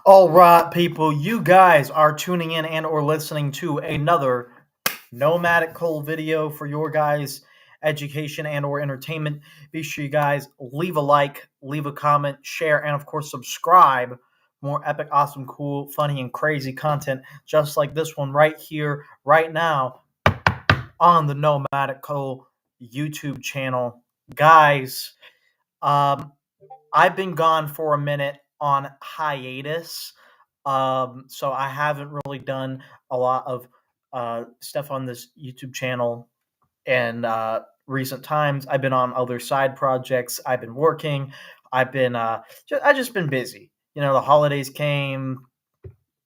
All right, people, you guys are tuning in and or listening to another Nomadic Cole video for your guys' education and or entertainment. Be sure you guys leave a like, leave a comment, share, and of course subscribe. More epic, awesome, cool, funny, and crazy content just like this one right here, right now on the Nomadic Cole YouTube channel. Guys, um, I've been gone for a minute on hiatus. So I haven't really done a lot of stuff on this YouTube channel in recent times. I've been on other side projects. I've been working. I just been busy. You know, the holidays came,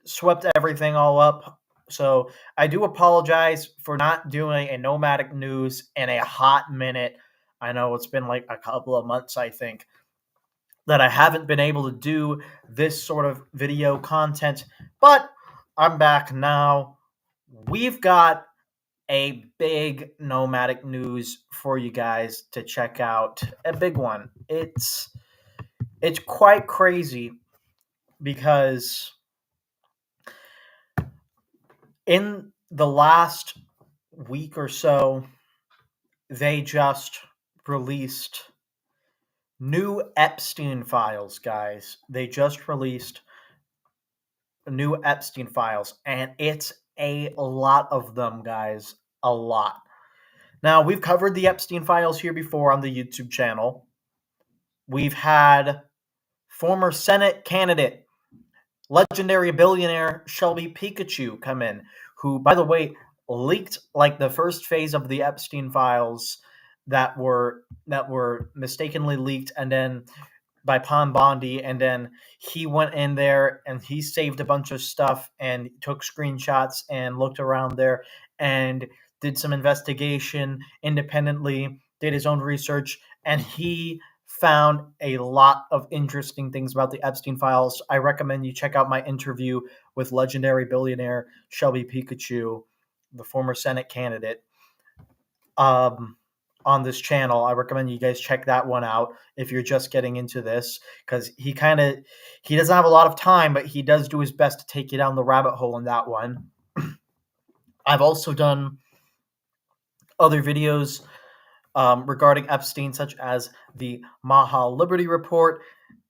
swept everything all up. So I do apologize for not doing a nomadic news in a hot minute. I know it's been like a couple of months, I think, that I haven't been able to do this sort of video content, but I'm back now. We've got a big nomadic news for you guys to check out. A big one. It's quite crazy because in the last week or so, they just released new Epstein files, guys. They just released new Epstein files, and it's a lot of them, guys. A lot. Now, we've covered the Epstein files here before on the YouTube channel. We've had former Senate candidate, legendary billionaire Shelby Pikachu come in, who, by the way, leaked like the first phase of the Epstein files that were mistakenly leaked, and then by Pon Bondi, and then he went in there and he saved a bunch of stuff and took screenshots and looked around there and did some investigation independently, did his own research, and he found a lot of interesting things about the Epstein files. I recommend you check out my interview with legendary billionaire Shelby Pikachu, the former Senate candidate, on this channel. I recommend you guys check that one out if you're just getting into this, because he doesn't have a lot of time, but he does do his best to take you down the rabbit hole in that one. I've also done other videos regarding Epstein, such as the Maha Liberty Report,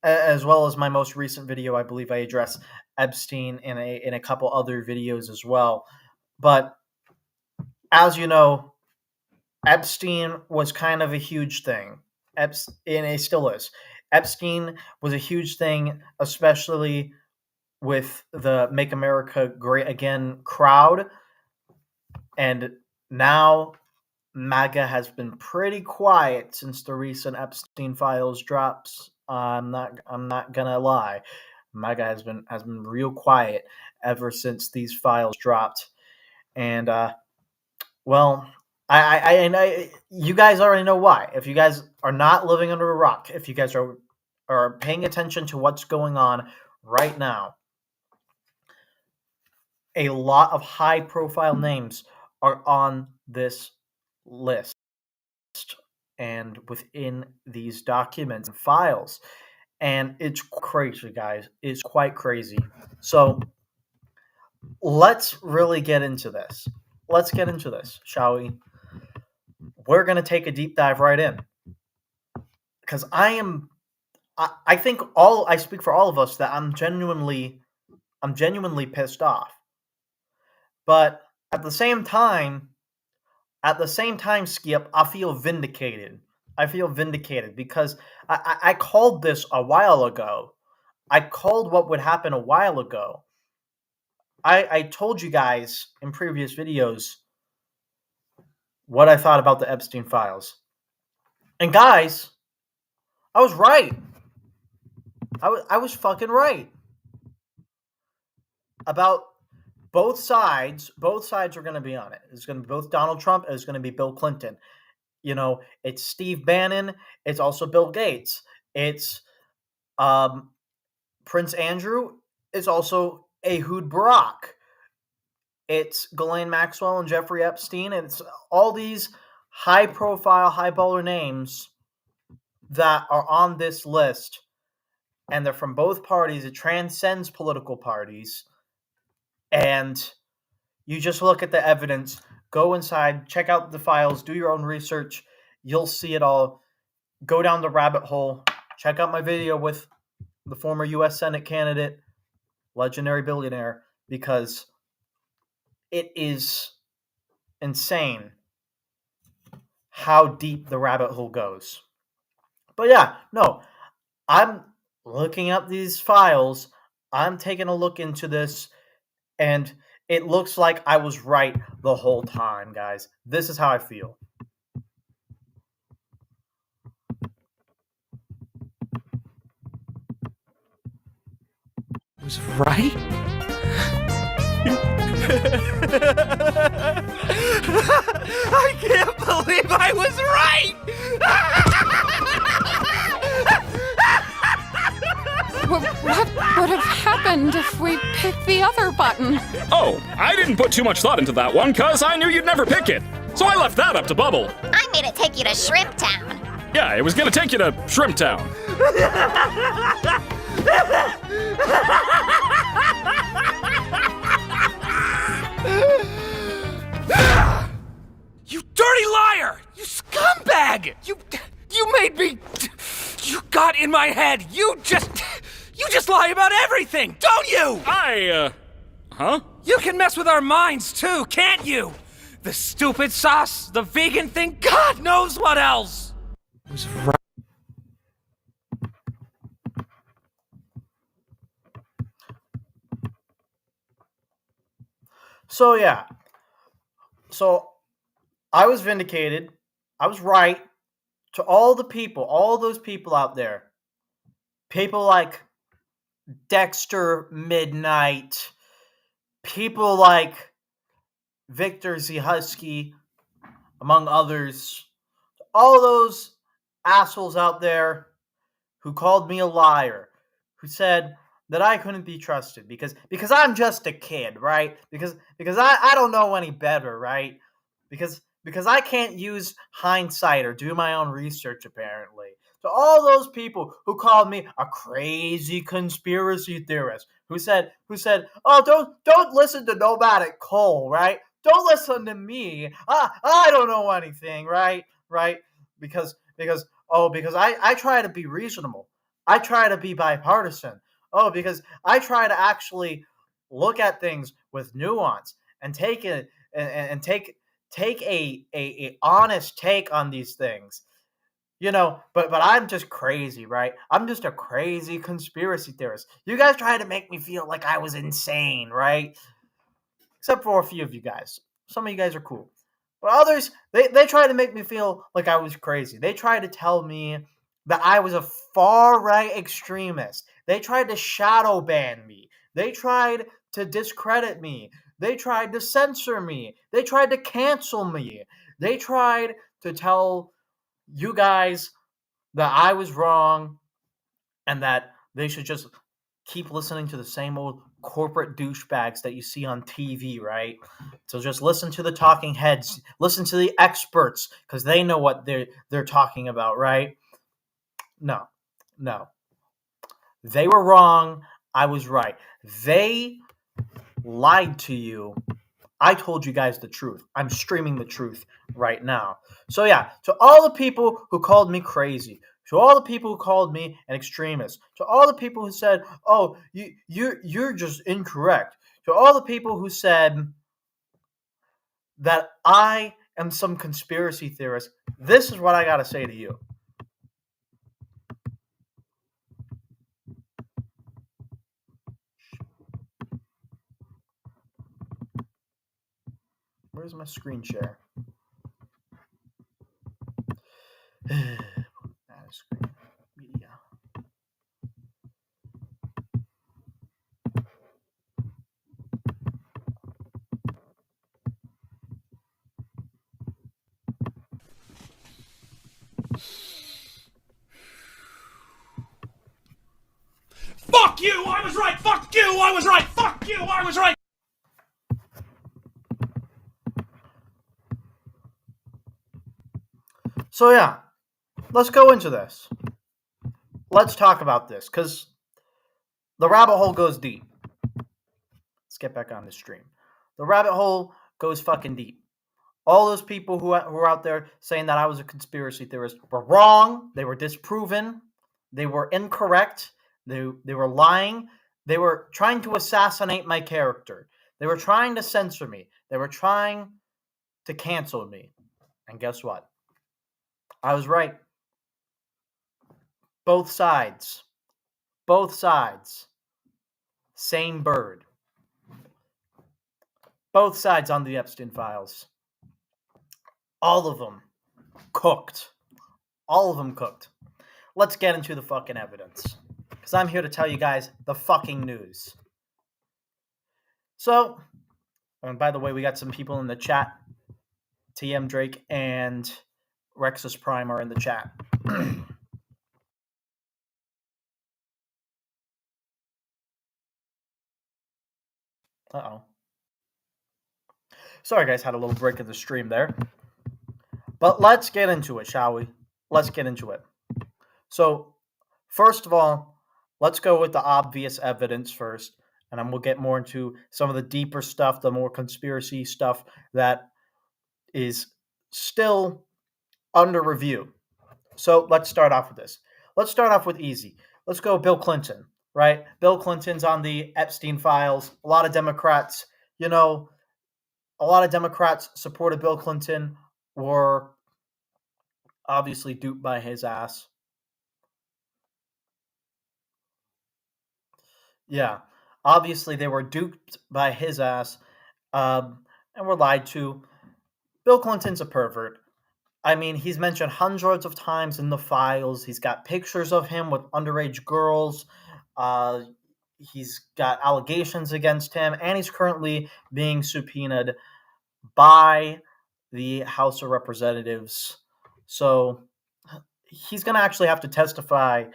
as well as my most recent video. I believe I address Epstein in a couple other videos as well. But as you know, Epstein was kind of a huge thing, and it still is. Epstein was a huge thing, especially with the Make America Great Again crowd. And now MAGA has been pretty quiet since the recent Epstein files drops. I'm not gonna lie. MAGA has been real quiet ever since these files dropped. And well, you guys already know why. If you guys are not living under a rock, if you guys are paying attention to what's going on right now, a lot of high-profile names are on this list and within these documents and files, and it's crazy, guys. It's quite crazy. So let's really get into this. Let's get into this, shall we? We're going to take a deep dive right in, because I think I speak for all of us that I'm genuinely pissed off. But at the same time, Skip, I feel vindicated. Because I called this a while ago. I called what would happen a while ago. I told you guys in previous videos what I thought about the Epstein files. And guys, I was right. I was fucking right. About both sides are going to be on it. It's going to be both Donald Trump and it's going to be Bill Clinton. You know, it's Steve Bannon. It's also Bill Gates. It's Prince Andrew. It's also Ehud Barak. It's Ghislaine Maxwell and Jeffrey Epstein. And it's all these high-profile, high-baller names that are on this list. and they're from both parties. It transcends political parties. And you just look at the evidence, go inside, check out the files, do your own research. You'll see it all. Go down the rabbit hole. Check out my video with the former U.S. Senate candidate, legendary billionaire, because it is insane how deep the rabbit hole goes. But yeah, no, I'm looking up these files. I'm taking a look into this, and it looks like I was right the whole time, guys. This is how I feel. Was right? I can't believe I was right! What would have happened if we picked the other button? Oh, I didn't put too much thought into that one, cause I knew you'd never pick it. So I left that up to Bubble. I made it take you to Shrimp Town. Yeah, it was gonna take you to Shrimp Town. You dirty liar! You scumbag! You made me... You got in my head! You just lie about everything, don't you? Huh? You can mess with our minds too, can't you? The stupid sauce, the vegan thing, God knows what else! Was right. So yeah. So I was vindicated. I was right. To all the people, all those people out there. People like Dexter Midnight. People like Victor Zihusky, among others. All those assholes out there who called me a liar, who said that I couldn't be trusted because I'm just a kid, right? Because I don't know any better, right? Because I can't use hindsight or do my own research, apparently. So all those people who called me a crazy conspiracy theorist, who said, oh, don't listen to Nomadic Cole, right? Don't listen to me. I don't know anything, right? Because I try to be reasonable. I try to be bipartisan. Oh, because I try to actually look at things with nuance and take it and take a honest take on these things. You know, but I'm just crazy, right? I'm just a crazy conspiracy theorist. You guys try to make me feel like I was insane, right? Except for a few of you guys. Some of you guys are cool. But others, they try to make me feel like I was crazy. They tried to tell me that I was a far-right extremist. They tried to shadow ban me. They tried to discredit me. They tried to censor me. They tried to cancel me. They tried to tell you guys that I was wrong and that they should just keep listening to the same old corporate douchebags that you see on TV, right? So just listen to the talking heads, listen to the experts, because they know what they're talking about, right? No. They were wrong. I was right. They lied to you. I told you guys the truth. I'm streaming the truth right now. So yeah, to all the people who called me crazy, to all the people who called me an extremist, to all the people who said, "Oh, you're just incorrect," to all the people who said that I am some conspiracy theorist, this is what I gotta say to you. Where's my screen share? Screen media. Fuck you! I was right! Fuck you! I was right! Fuck you! I was right! So yeah, let's go into this. Let's talk about this, because The rabbit hole goes deep. Let's get back on the stream. The rabbit hole goes fucking deep. All those people who were out there saying that I was a conspiracy theorist were wrong. They were disproven. They were incorrect. They were lying. They were trying to assassinate my character. They were trying to censor me. They were trying to cancel me. And guess what? I was right. Both sides. Both sides. Same bird. Both sides on the Epstein files. All of them cooked. All of them cooked. Let's get into the fucking evidence. Because I'm here to tell you guys the fucking news. So, and by the way, we got some people in the chat. TM Drake and Rexus Prime are in the chat. Uh-oh. Sorry, guys, had a little break in the stream there. But let's get into it, shall we? Let's get into it. So, first of all, let's go with the obvious evidence first, and then we'll get more into some of the deeper stuff, the more conspiracy stuff that is still under review. So, let's start off with this. Let's start off with easy. Let's go Bill Clinton, right? Bill Clinton's on the Epstein files. A lot of Democrats, supported Bill Clinton, were obviously duped by his ass. Yeah, obviously they were duped by his ass and were lied to. Bill Clinton's a pervert. I mean, he's mentioned hundreds of times in the files. He's got pictures of him with underage girls. He's got allegations against him, and he's currently being subpoenaed by the House of Representatives. So he's going to actually have to testify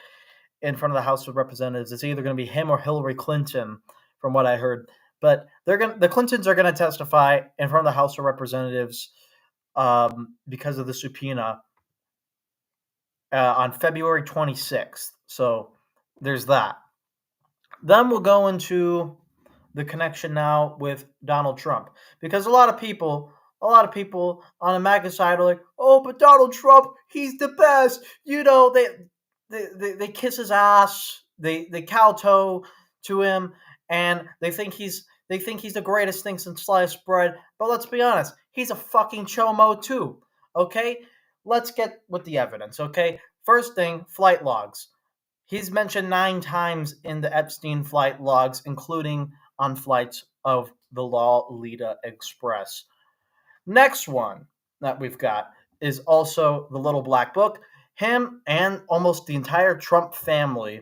in front of the House of Representatives. It's either going to be him or Hillary Clinton, from what I heard. But the Clintons are going to testify in front of the House of Representatives because of the subpoena on February 26th. So there's that. Then we'll go into the connection now with Donald Trump, because a lot of people on the MAGA side are like, oh, but Donald Trump, he's the best. They kiss his ass, they kowtow to him, and they think he's the greatest thing since sliced bread. But let's be honest, he's a fucking chomo too. Okay, let's get with the evidence. Okay, first thing, flight logs. He's mentioned 9 times in the Epstein flight logs, including on flights of the Lolita Express. Next one that we've got is also the Little Black Book. Him and almost the entire Trump family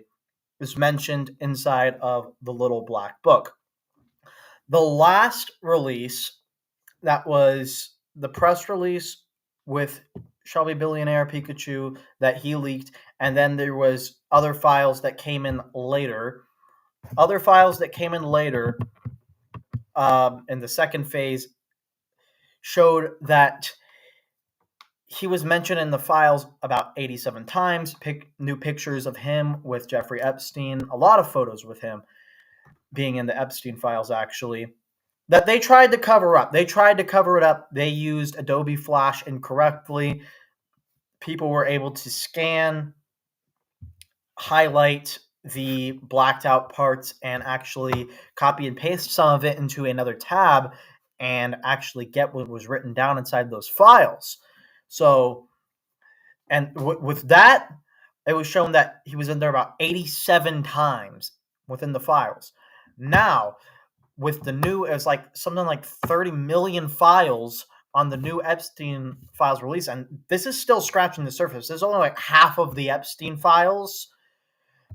is mentioned inside of the Little Black Book. The last release, that was the press release with Shelby Billionaire Pikachu that he leaked, and then there was other files that came in later. Other files that came in later in the second phase showed that he was mentioned in the files about 87 times. New pictures of him with Jeffrey Epstein. A lot of photos with him being in the Epstein files, actually. That they tried to cover up. They tried to cover it up. They used Adobe Flash incorrectly. People were able to scan, highlight the blacked out parts, and actually copy and paste some of it into another tab and actually get what was written down inside those files. So, and with that, it was shown that he was in there about 87 times within the files. Now, with the new, it was like something like 30 million files on the new Epstein files release, and this is still scratching the surface. There's only like half of the Epstein files.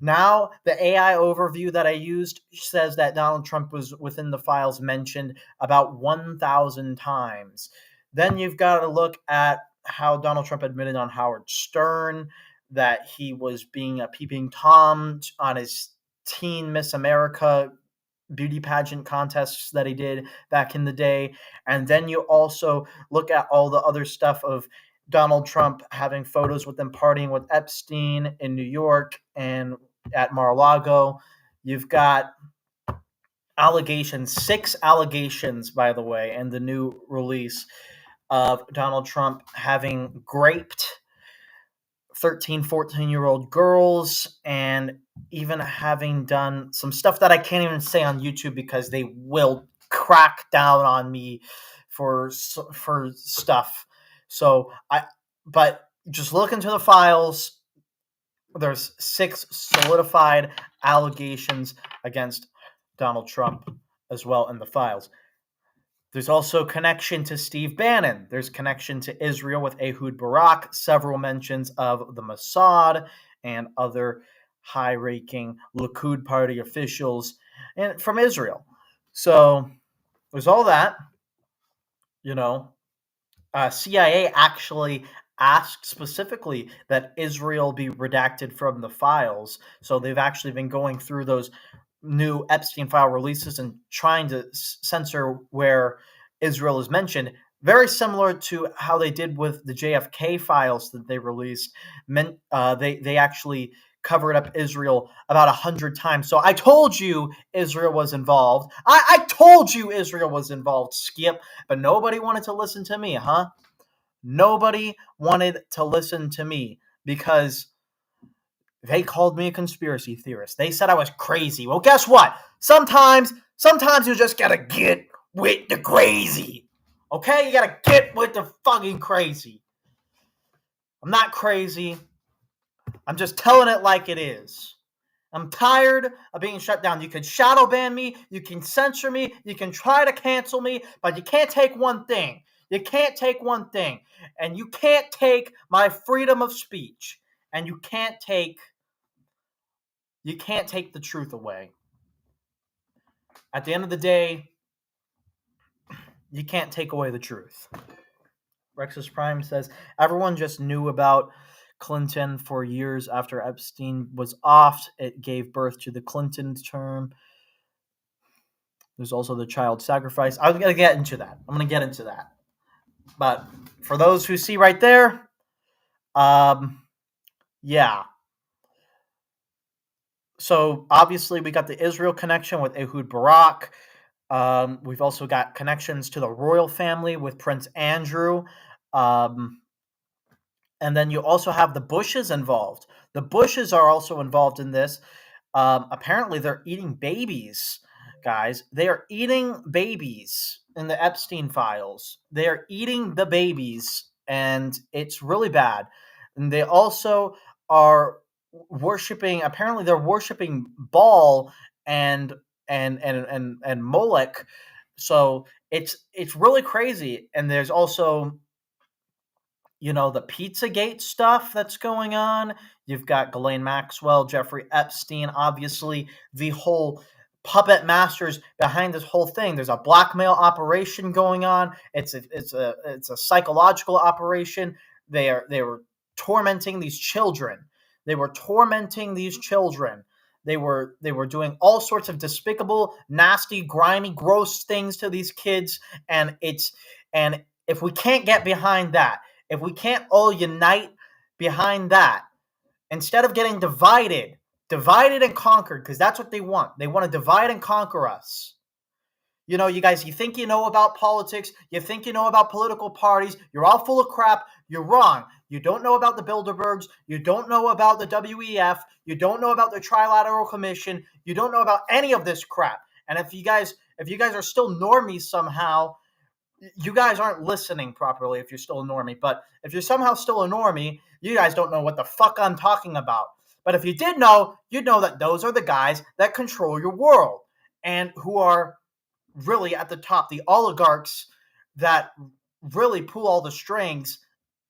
Now, the AI overview that I used says that Donald Trump was within the files mentioned about 1,000 times. Then you've got to look at how Donald Trump admitted on Howard Stern that he was being a peeping Tom on his teen Miss America beauty pageant contests that he did back in the day. And then you also look at all the other stuff of Donald Trump having photos with them partying with Epstein in New York and at Mar-a-Lago. You've got allegations, 6 allegations, by the way, in the new release of Donald Trump having raped 13, 14-year-old girls, and even having done some stuff that I can't even say on YouTube because they will crack down on me for stuff. But just look into the files. There's 6 solidified allegations against Donald Trump as well in the files. There's also connection to Steve Bannon. There's connection to Israel with Ehud Barak, several mentions of the Mossad and other high-ranking Likud party officials and from Israel. So there's all that. CIA actually asked specifically that Israel be redacted from the files. So they've actually been going through those new Epstein file releases and trying to censor where Israel is mentioned, very similar to how they did with the JFK files that they released. They actually covered up Israel about 100 times. So I told you Israel was involved. I told you Israel was involved, Skip, but nobody wanted to listen to me, huh? Nobody wanted to listen to me because they called me a conspiracy theorist. They said I was crazy. Well, guess what? Sometimes you just gotta get with the crazy. Okay? You gotta get with the fucking crazy. I'm not crazy. I'm just telling it like it is. I'm tired of being shut down. You can shadow ban me. You can censor me. You can try to cancel me. But you can't take one thing. You can't take one thing. And you can't take my freedom of speech. And you can't take the truth away. At the end of the day, you can't take away the truth. Rexus Prime says, everyone just knew about Clinton for years after Epstein was off. It gave birth to the Clinton term. There's also the child sacrifice. I'm going to get into that. But for those who see right there, yeah. So obviously we got the Israel connection with Ehud Barak. We've also got connections to the royal family with Prince Andrew. And then you also have the Bushes involved. The Bushes are also involved in this. Apparently they're eating babies, guys. They are eating babies in the Epstein files. They are eating the babies, and it's really bad. And they also are worshiping. Apparently they're worshiping Baal and Molech. So it's really crazy. And there's also the Pizzagate stuff that's going on. You've got Ghislaine Maxwell, Jeffrey Epstein, obviously the whole puppet masters behind this whole thing. There's a blackmail operation going on. It's a psychological operation. They were tormenting these children. They were doing all sorts of despicable, nasty, grimy, gross things to these kids, and if we can't get behind that, if we can't all unite behind that, instead of getting divided and conquered, because that's what they want. They want to divide and conquer us. You guys, you think you know about politics. You think you know about political parties. You're all full of crap. You're wrong. You don't know about the Bilderbergs. You don't know about the WEF. You don't know about the Trilateral Commission. You don't know about any of this crap. And if you guys are still normies somehow, you guys aren't listening properly if you're still a normie. But if you're somehow still a normie, you guys don't know what the fuck I'm talking about. But if you did know, you'd know that those are the guys that control your world and who are really at the top, the oligarchs that really pull all the strings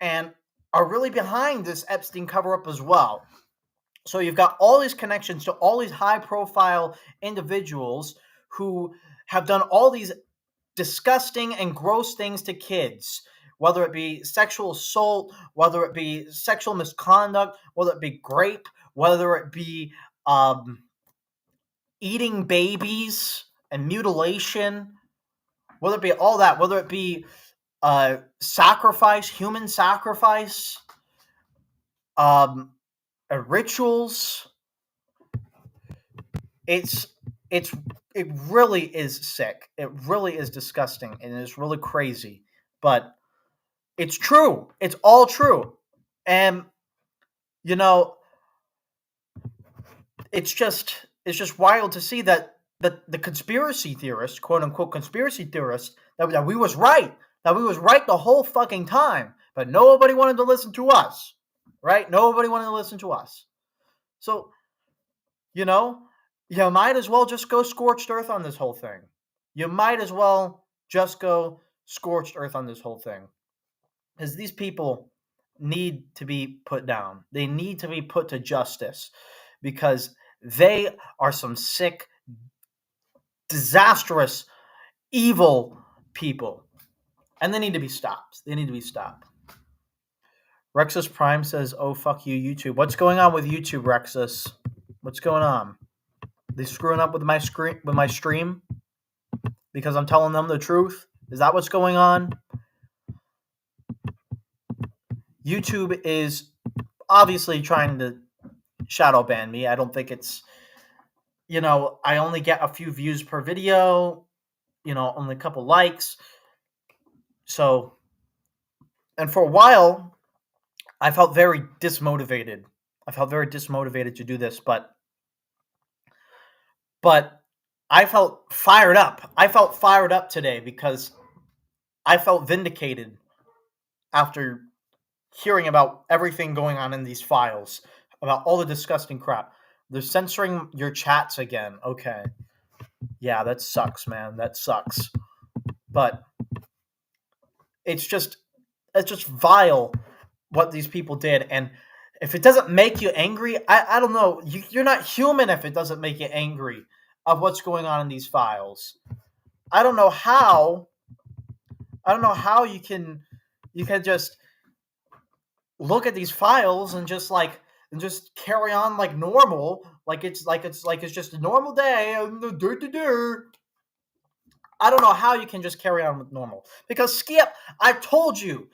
and are really behind this Epstein cover-up as well. So you've got all these connections to all these high-profile individuals who have done all these disgusting and gross things to kids, whether it be sexual assault, whether it be sexual misconduct, whether it be rape, whether it be eating babies and mutilation, whether it be all that, whether it be sacrifice, human sacrifice, rituals. it's it's it really is sick. It really is disgusting, and it's really crazy. But it's true. It's all true. And you know, it's just wild to see that the conspiracy theorists, quote unquote conspiracy theorists, that we was right. That we was right the whole fucking time. But nobody wanted to listen to us. Right? Nobody wanted to listen to us. So, you know, you might as well just go scorched earth on this whole thing. You might as well just go scorched earth on this whole thing. Because these people need to be put down. They need to be put to justice because they are some sick, disastrous, evil people. And they need to be stopped. They need to be stopped. Rexus Prime says, "Oh, fuck you, YouTube." What's going on with YouTube, Rexus? What's going on? They screwing up with my stream because I'm telling them the truth? Is that what's going on? YouTube is obviously trying to shadow ban me. I don't think it's, I only get a few views per video, only a couple likes. So, and for a while, I felt very dismotivated. To do this, but I felt fired up. I felt fired up today because I felt vindicated after hearing about everything going on in these files, about all the disgusting crap. They're censoring your chats again. Okay. Yeah, that sucks, man. That sucks. But it's just vile what these people did. And if it doesn't make you angry, I don't know. You're not human if it doesn't make you angry of what's going on in these files. I don't know how you can just look at these files and just carry on like normal, like it's just a normal day. I don't know how you can just carry on with normal. Because Skip, I told you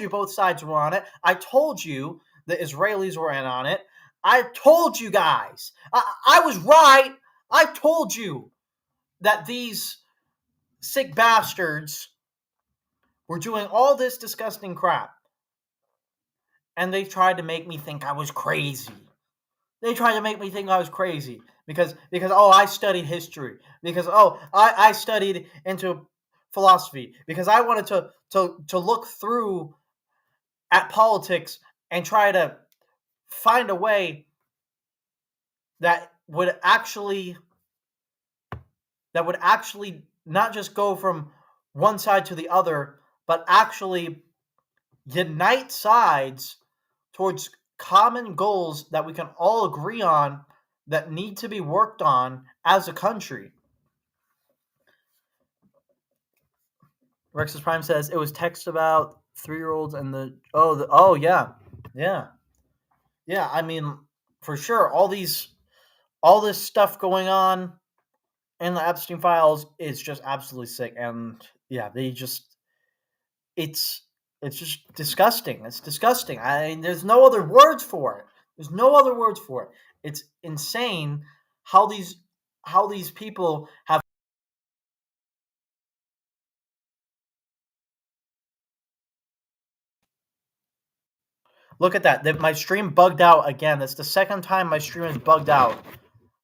both sides were on it. I told you the Israelis were in on it. I told you guys. I was right. I told you that these sick bastards were doing all this disgusting crap. And they tried to make me think I was crazy. Because I studied history. Because I studied into philosophy. Because I wanted to look through at politics and try to find a way that would actually not just go from one side to the other, but actually unite sides towards common goals that we can all agree on that need to be worked on as a country. Rexus Prime says it was text about 3-year-olds and yeah. I mean, for sure, all this stuff going on in the Epstein files is just absolutely sick, and yeah, it's just disgusting. It's disgusting. I mean, there's no other words for it. It's insane how these people have. Look at that. My stream bugged out again. That's the second time my stream is bugged out.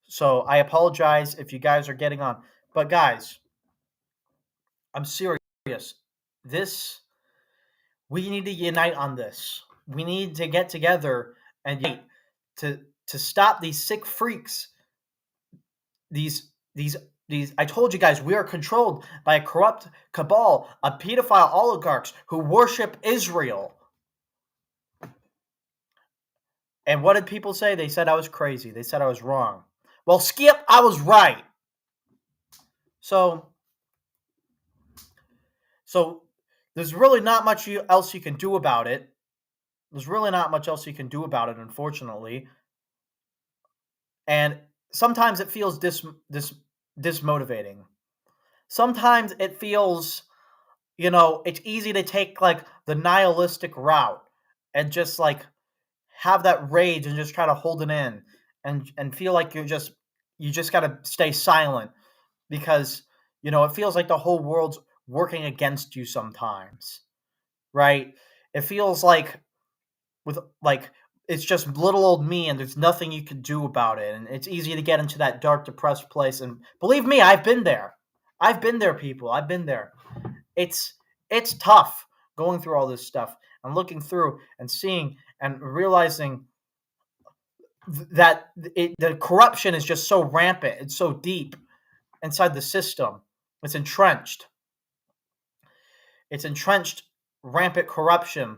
So I apologize if you guys are getting on. But guys, I'm serious. We need to unite on this. We need to get together and unite to stop these sick freaks. These I told you guys, we are controlled by a corrupt cabal of pedophile oligarchs who worship Israel. And what did people say? They said I was crazy. They said I was wrong. Well, Skip, I was right. So there's really not much else you can do about it. Unfortunately. And sometimes it feels dismotivating. Sometimes it feels, it's easy to take like the nihilistic route and just like have that rage and just try to hold it in and feel like you're just you just got to stay silent because, it feels like the whole world's working against you sometimes, right? It feels like it's just little old me and there's nothing you can do about it. And it's easy to get into that dark, depressed place. And believe me, I've been there. I've been there, people. I've been there. It's tough going through all this stuff and looking through and seeing and realizing that the corruption is just so rampant. It's so deep inside the system. It's entrenched. It's entrenched, rampant corruption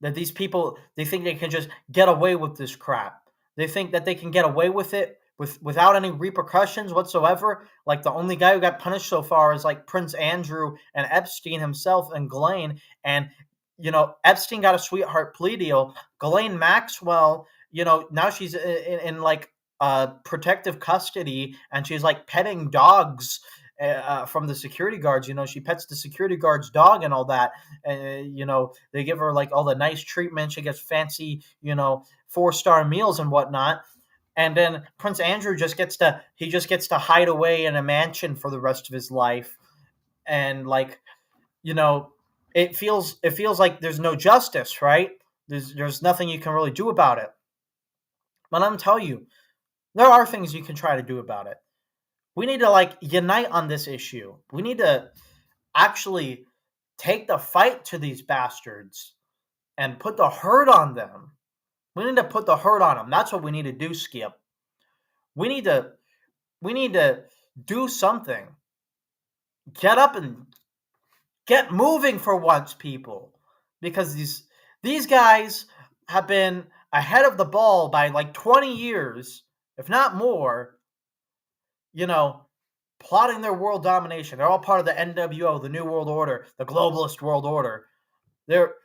that these people, they think they can just get away with this crap. They think that they can get away with it without any repercussions whatsoever. Like the only guy who got punished so far is like Prince Andrew and Epstein himself and Ghislaine. And, Epstein got a sweetheart plea deal. Ghislaine Maxwell, now she's in like protective custody and she's like petting dogs from the security guards. She pets the security guard's dog and all that. And, they give her like all the nice treatment. She gets fancy, 4-star meals and whatnot. And then Prince Andrew just gets to hide away in a mansion for the rest of his life. And like, it feels like there's no justice, right? There's nothing you can really do about it. But I'm telling you, there are things you can try to do about it. We need to like unite on this issue. We need to actually take the fight to these bastards and put the hurt on them. We need to put the hurt on them. That's what we need to do, Skip. We need to do something. Get up and get moving for once, people. Because these guys have been ahead of the ball by like 20 years, if not more, plotting their world domination. They're all part of the NWO, the New World Order, the globalist world order. They're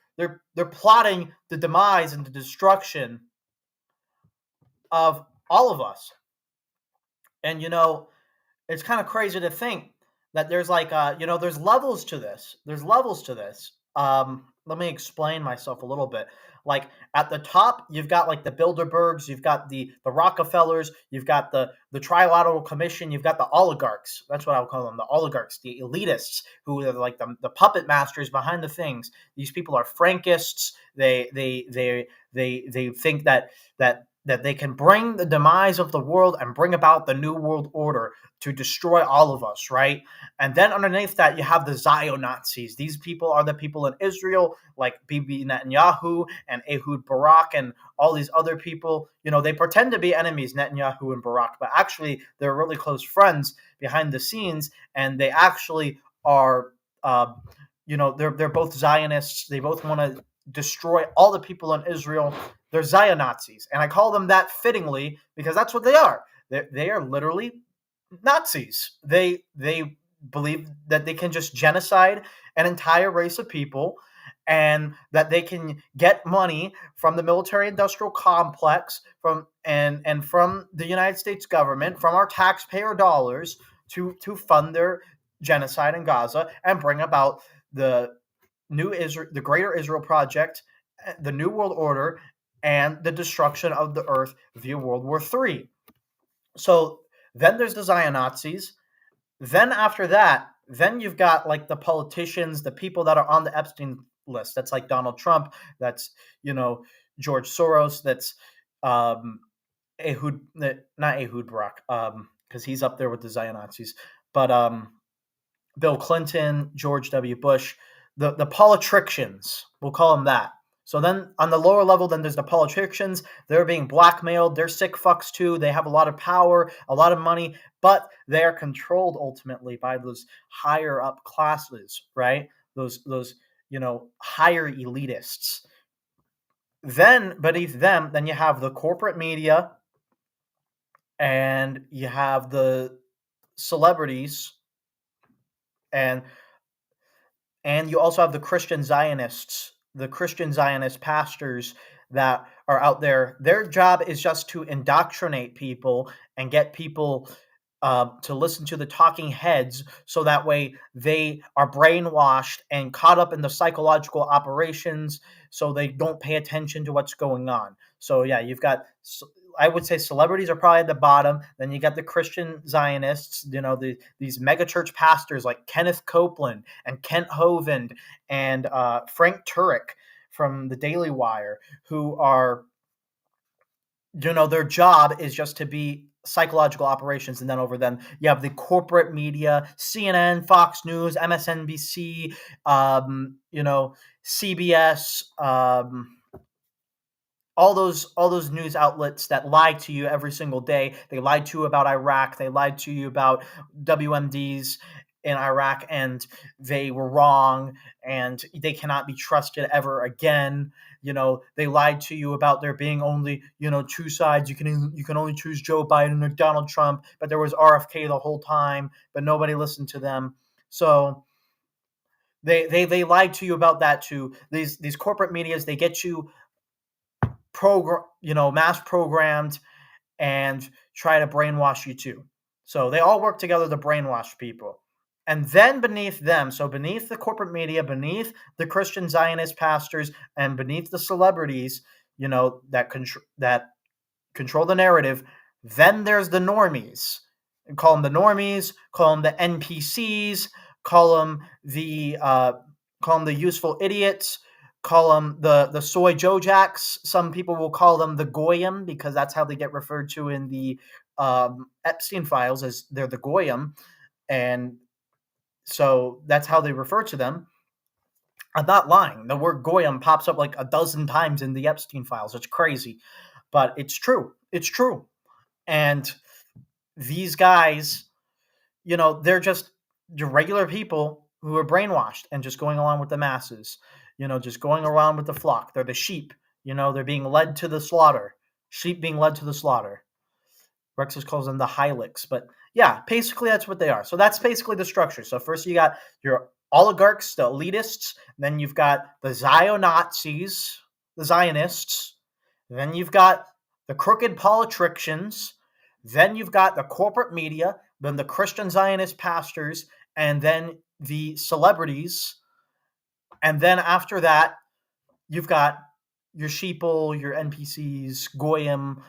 plotting the demise and the destruction of all of us. And it's kind of crazy to think that there's like there's levels to this. Let me explain myself a little bit. Like at the top, you've got like the Bilderbergs, you've got the Rockefellers, you've got the Trilateral Commission, you've got the oligarchs. That's what I would call them, the oligarchs, the elitists, who are like the puppet masters behind the things. These people are Frankists. They think that they can bring the demise of the world and bring about the New World Order to destroy all of us, right? And then underneath that, you have the Zio-Nazis. These people are the people in Israel, like Bibi Netanyahu and Ehud Barak and all these other people. They pretend to be enemies, Netanyahu and Barak, but actually they're really close friends behind the scenes, and they actually are, they're both Zionists. They both want to destroy all the people in Israel. They're Zio-Nazis, and I call them that fittingly because that's what they are. They are literally Nazis. They believe that they can just genocide an entire race of people and that they can get money from the military-industrial complex from the United States government, from our taxpayer dollars to fund their genocide in Gaza and bring about the new Israel, the Greater Israel Project, the New World Order, and the destruction of the earth via World War III. So then there's the Zio-Nazis. Then after that, then you've got like the politicians, the people that are on the Epstein list. That's like Donald Trump. That's, George Soros. That's not Ehud Barak, because he's up there with the Zio-Nazis. But Bill Clinton, George W. Bush, the politicians, we'll call them that. So then on the lower level, then there's the politicians. They're being blackmailed. They're sick fucks too. They have a lot of power, a lot of money, but they are controlled ultimately by those higher up classes, right? Those higher elitists. Then beneath them, then you have the corporate media and you have the celebrities and you also have the Christian Zionists. The Christian Zionist pastors that are out there. Their job is just to indoctrinate people and get people to listen to the talking heads so that way they are brainwashed and caught up in the psychological operations so they don't pay attention to what's going on. So yeah, you've got I would say celebrities are probably at the bottom. Then you got the Christian Zionists, these mega church pastors like Kenneth Copeland and Kent Hovind and Frank Turek from the Daily Wire, who are, their job is just to be psychological operations. And then over them, you have the corporate media, CNN, Fox News, MSNBC, CBS, all those news outlets that lie to you every single day. They lied to you about Iraq. They lied to you about WMDs in Iraq, and they were wrong, and they cannot be trusted ever again. They lied to you about there being only, two sides. You can only choose Joe Biden or Donald Trump, but there was RFK the whole time, but nobody listened to them. So they lied to you about that too. These corporate medias, they get you mass programmed and try to brainwash you too. So they all work together to brainwash people. And then beneath them, so beneath the corporate media, beneath the Christian Zionist pastors, and beneath the celebrities, that control the narrative, then there's the normies. And call them the normies, call them the NPCs, call them the useful idiots, call them the soy Joe Jacks. Some people will call them the Goyim, because that's how they get referred to in the Epstein files, as they're the Goyim. And so that's how they refer to them. I'm not lying. The word Goyim pops up like a dozen times in the Epstein files. It's crazy, but it's true. It's true. And these guys, they're just regular people who are brainwashed and just going along with the masses, just going around with the flock. They're the sheep, they're being led to the slaughter. Sheep being led to the slaughter. Rexus calls them the Hylics, but yeah, basically that's what they are. So that's basically the structure. So first you got your oligarchs, the elitists, then you've got the Zio-Nazis, the Zionists, then you've got the crooked politicians, then you've got the corporate media, then the Christian Zionist pastors, and then the celebrities. And then after that, you've got your sheeple, your NPCs, Goyim,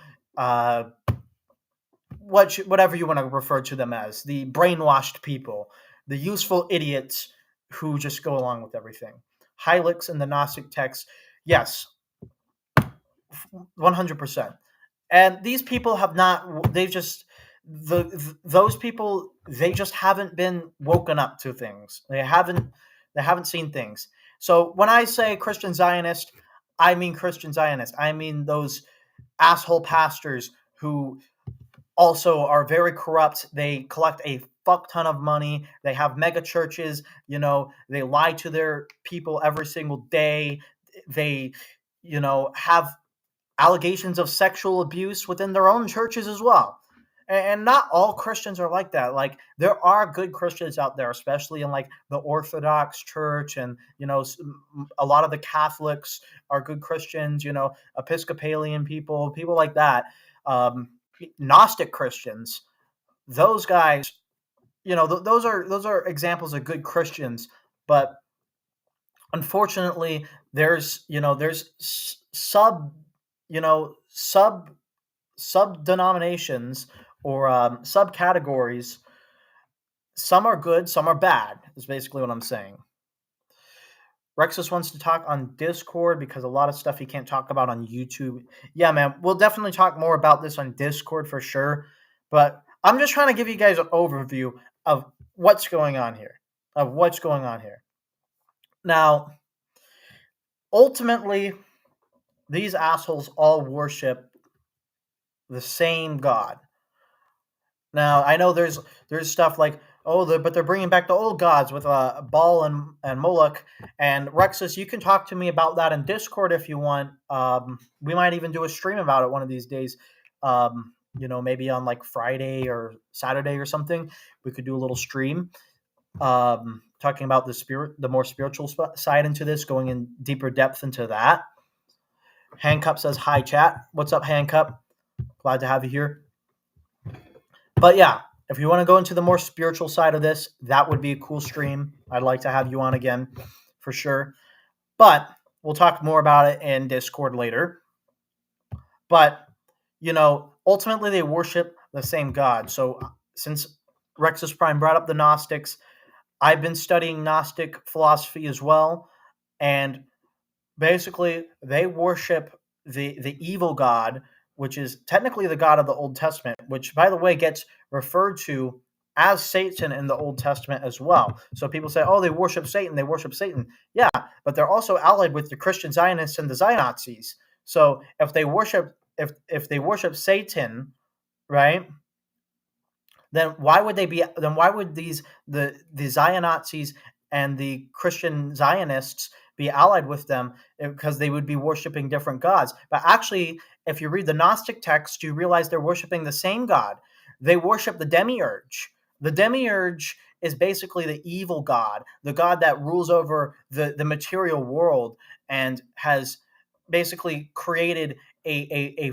whatever you want to refer to them as, the brainwashed people, the useful idiots who just go along with everything. Hylics in the Gnostic texts, yes, 100%. And these people have not, they've just, those people, they just haven't been woken up to things. They haven't seen things. So when I say Christian Zionist, I mean Christian Zionist. I mean those asshole pastors who also are very corrupt. They collect a fuck ton of money. They have mega churches. They lie to their people every single day. They, have allegations of sexual abuse within their own churches as well. And not all Christians are like that. Like, there are good Christians out there, especially in like the Orthodox Church, and a lot of the Catholics are good Christians. Episcopalian people like that. Gnostic Christians, those guys, those are examples of good Christians. But unfortunately, there's sub denominations or subcategories. Some are good, some are bad, is basically what I'm saying. Rexus wants to talk on Discord because a lot of stuff he can't talk about on YouTube. Yeah, man, we'll definitely talk more about this on Discord for sure. But I'm just trying to give you guys an overview of what's going on here. Now, ultimately, these assholes all worship the same God. Now, I know there's stuff like, but they're bringing back the old gods with Baal and Moloch. And Rexus, you can talk to me about that in Discord if you want. We might even do a stream about it one of these days. Maybe on like Friday or Saturday or something. We could do a little stream talking about the more spiritual side into this, going in deeper depth into that. Handcup says, hi, chat. What's up, Handcup? Glad to have you here. But yeah, if you want to go into the more spiritual side of this, that would be a cool stream. I'd like to have you on again for sure. But we'll talk more about it in Discord later. But ultimately they worship the same God. So since Rexus Prime brought up the Gnostics, I've been studying Gnostic philosophy as well, and basically they worship the evil god, which is technically the god of the Old Testament, which by the way gets referred to as Satan in the Old Testament as well. So people say, oh, they worship Satan, they worship Satan. Yeah, but they're also allied with the Christian Zionists and the Zionazis. So if they worship Satan, right, then why would the Zionazis and the Christian Zionists be allied with them? Because they would be worshiping different gods. But actually, if you read the Gnostic text, you realize they're worshiping the same god. They worship the demiurge. The demiurge is basically the evil god, the god that rules over the material world and has basically created a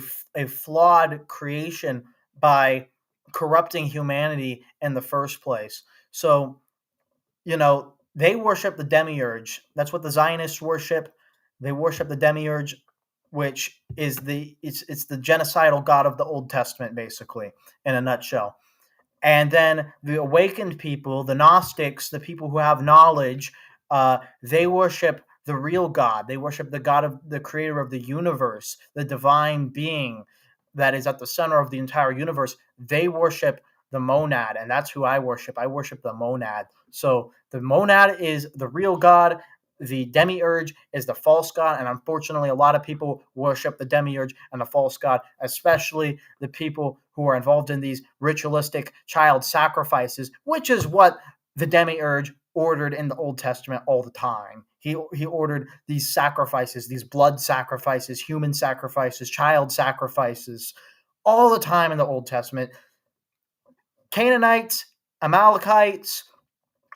flawed creation by corrupting humanity in the first place. So, they worship the demiurge. That's what the Zionists worship. They worship the demiurge, which is it's the genocidal god of the Old Testament, basically, in a nutshell. And then the awakened people, the Gnostics, the people who have knowledge, they worship the real God. They worship the God of the creator of the universe, the divine being that is at the center of the entire universe. They worship the monad, and that's who I worship. I worship the monad. So the monad is the real God. The demiurge is the false god, and unfortunately, a lot of people worship the demiurge and the false god, especially the people who are involved in these ritualistic child sacrifices, which is what the demiurge ordered in the Old Testament all the time. He ordered these sacrifices, these blood sacrifices, human sacrifices, child sacrifices, all the time in the Old Testament. Canaanites, Amalekites,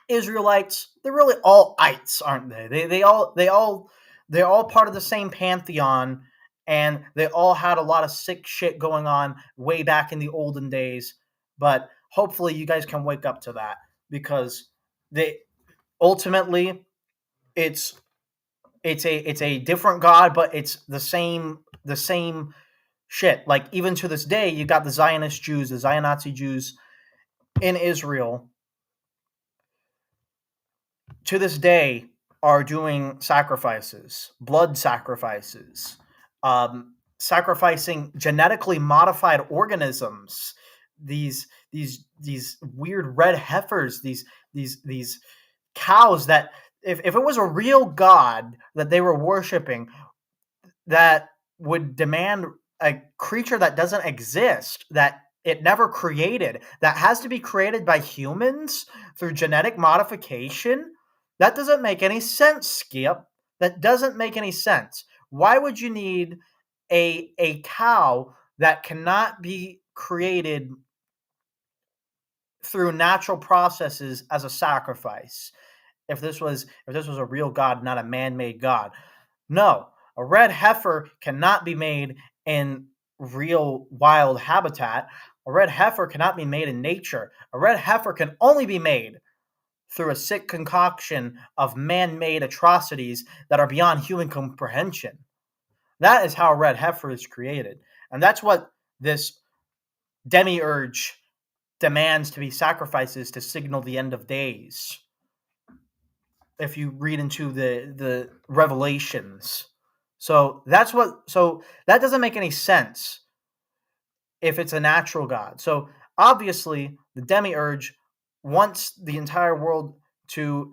Israelites, they're really all ites, aren't they? They're all part of the same pantheon, and they all had a lot of sick shit going on way back in the olden days. But hopefully you guys can wake up to that, because they ultimately it's a different god, but it's the same shit. Like, even to this day, you got the Zionist Jews, the Zionazi Jews in Israel to this day are doing sacrifices, blood sacrifices, sacrificing genetically modified organisms, these weird red heifers, these cows that if it was a real god that they were worshiping, that would demand a creature that doesn't exist, that it never created, that has to be created by humans through genetic modification. That doesn't make any sense, Skip. That doesn't make any sense. Why would you need a cow that cannot be created through natural processes as a sacrifice? If this was a real god, not a man-made god. No, a red heifer cannot be made in real wild habitat. A red heifer cannot be made in nature. A red heifer can only be made through a sick concoction of man-made atrocities that are beyond human comprehension. That is how a red heifer is created. And that's what this demiurge demands to be sacrifices to signal the end of days. If you read into the Revelations. So that doesn't make any sense if it's a natural god. So obviously the demiurge wants the entire world to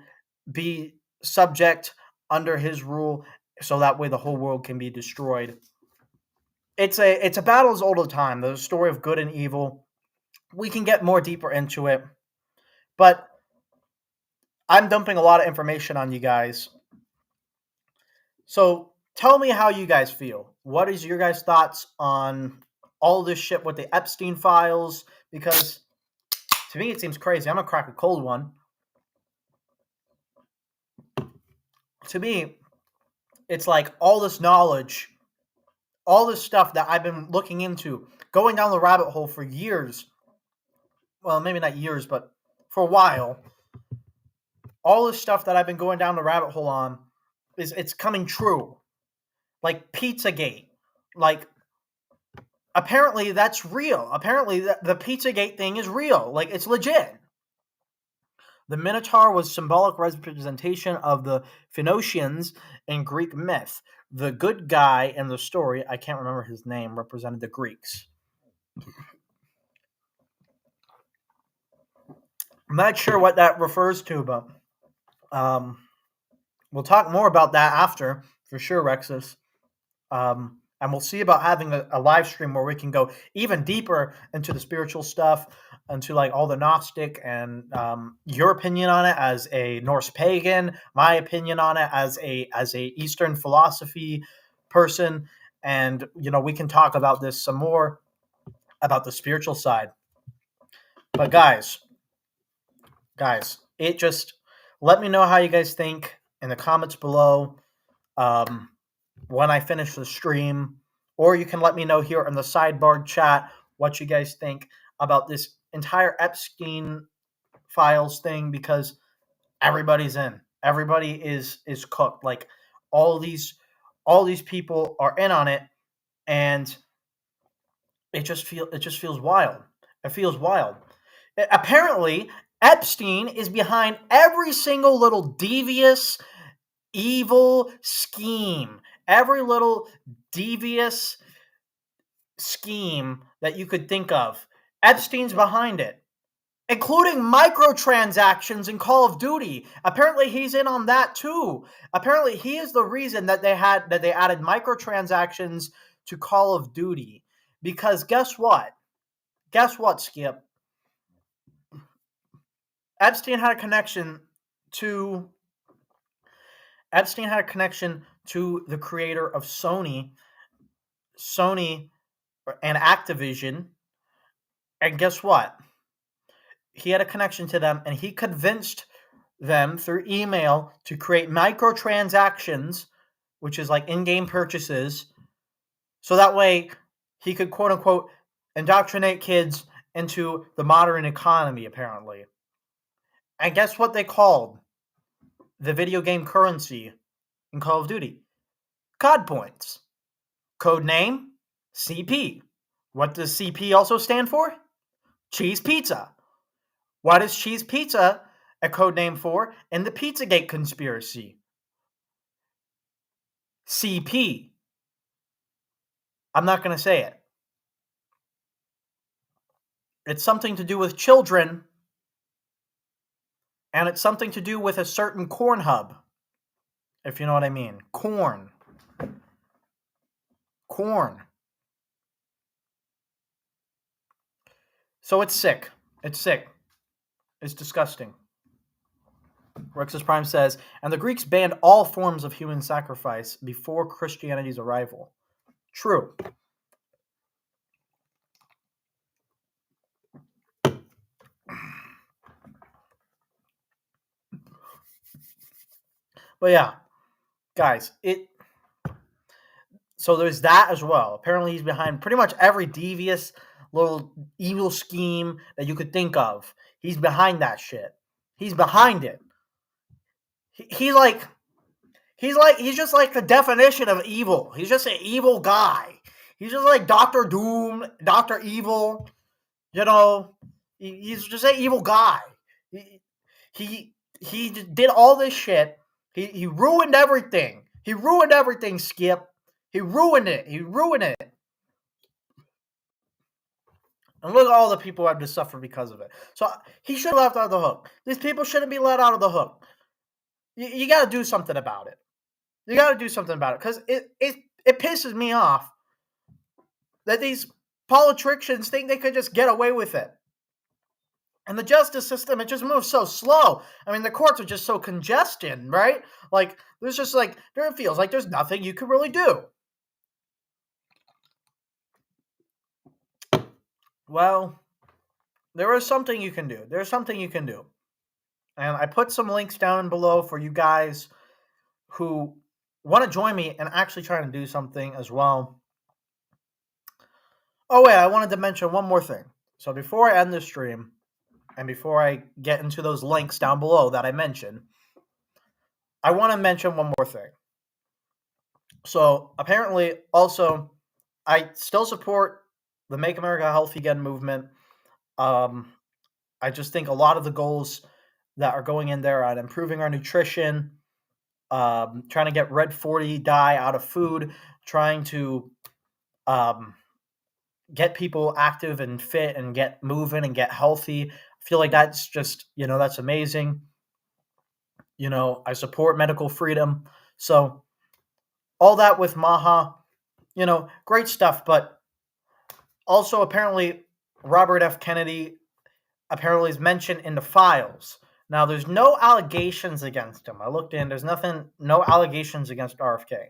be subject under his rule, so that way the whole world can be destroyed. It's a battle as old as time, the story of good and evil. We can get more deeper into it, but I'm dumping a lot of information on you guys. So tell me how you guys feel. What is your guys' thoughts on all this shit with the Epstein files? Because to me, it seems crazy. I'm going to crack a cold one. To me, it's like all this knowledge, all this stuff that I've been looking into, going down the rabbit hole for years. Well, maybe not years, but for a while. All this stuff that I've been going down the rabbit hole on, it's coming true. Like Pizzagate. Like, apparently that's real. Apparently the Pizzagate thing is real. Like, it's legit. The Minotaur was symbolic representation of the Phoenicians in Greek myth. The good guy in the story, I can't remember his name, represented the Greeks. I'm not sure what that refers to, but we'll talk more about that after, for sure, Rexus. And we'll see about having a live stream where we can go even deeper into the spiritual stuff, into like all the Gnostic and your opinion on it as a Norse pagan, my opinion on it as a Eastern philosophy person, and we can talk about this some more about the spiritual side. But guys, it just let me know how you guys think in the comments below. When I finish the stream, or you can let me know here in the sidebar chat what you guys think about this entire Epstein files thing, because everybody's in. Everybody is cooked. Like, all these people are in on it, and it just feels wild. It feels wild. Apparently, Epstein is behind every single little devious, evil scheme. Every little devious scheme that you could think of, Epstein's behind it, including microtransactions in Call of Duty. Apparently, he's in on that too. Apparently, he is the reason that they added microtransactions to Call of Duty. Because guess what? Guess what, Skip? Epstein had a connection to the creator of Sony and Activision. And guess what? He had a connection to them, and he convinced them through email to create microtransactions, which is like in-game purchases, so that way he could, quote unquote, indoctrinate kids into the modern economy, apparently. And guess what they called the video game currency in Call of Duty? COD points. Code name, CP. What does CP also stand for? Cheese pizza. What is cheese pizza a code name for in the Pizzagate conspiracy? CP. I'm not going to say it. It's something to do with children, and it's something to do with a certain corn hub, if you know what I mean. Corn. So it's sick. It's sick. It's disgusting. Rexus Prime says, and the Greeks banned all forms of human sacrifice before Christianity's arrival. True. But yeah, guys, so there's that as well. Apparently he's behind pretty much every devious little evil scheme that you could think of. He's behind that shit. He's behind it. He's just like the definition of evil. He's just an evil guy. He's just like Dr. Doom, Dr. Evil. He's just an evil guy. He did all this shit. He ruined everything. He ruined everything, Skip. He ruined it. And look at all the people who have to suffer because of it. So he should have left out of the hook. These people shouldn't be let out of the hook. You got to do something about it. You got to do something about it, because it pisses me off that these politicians think they could just get away with it. And the justice system, it just moves so slow. I mean, the courts are just so congested, right? Like, there feels like there's nothing you can really do. Well, there is something you can do. There's something you can do. And I put some links down below for you guys who want to join me and actually try to do something as well. Oh, wait, I wanted to mention one more thing. So before I end the stream, and before I get into those links down below that I mentioned, I want to mention one more thing. So apparently, also, I still support the Make America Healthy Again movement. I just think a lot of the goals that are going in there on improving our nutrition, trying to get red 40 dye out of food, trying to get people active and fit and get moving and get healthy. I feel like that's just, that's amazing. I support medical freedom. So all that with Maha, great stuff. But also apparently Robert F. Kennedy apparently is mentioned in the files. Now, there's no allegations against him. I looked in. There's no allegations against RFK.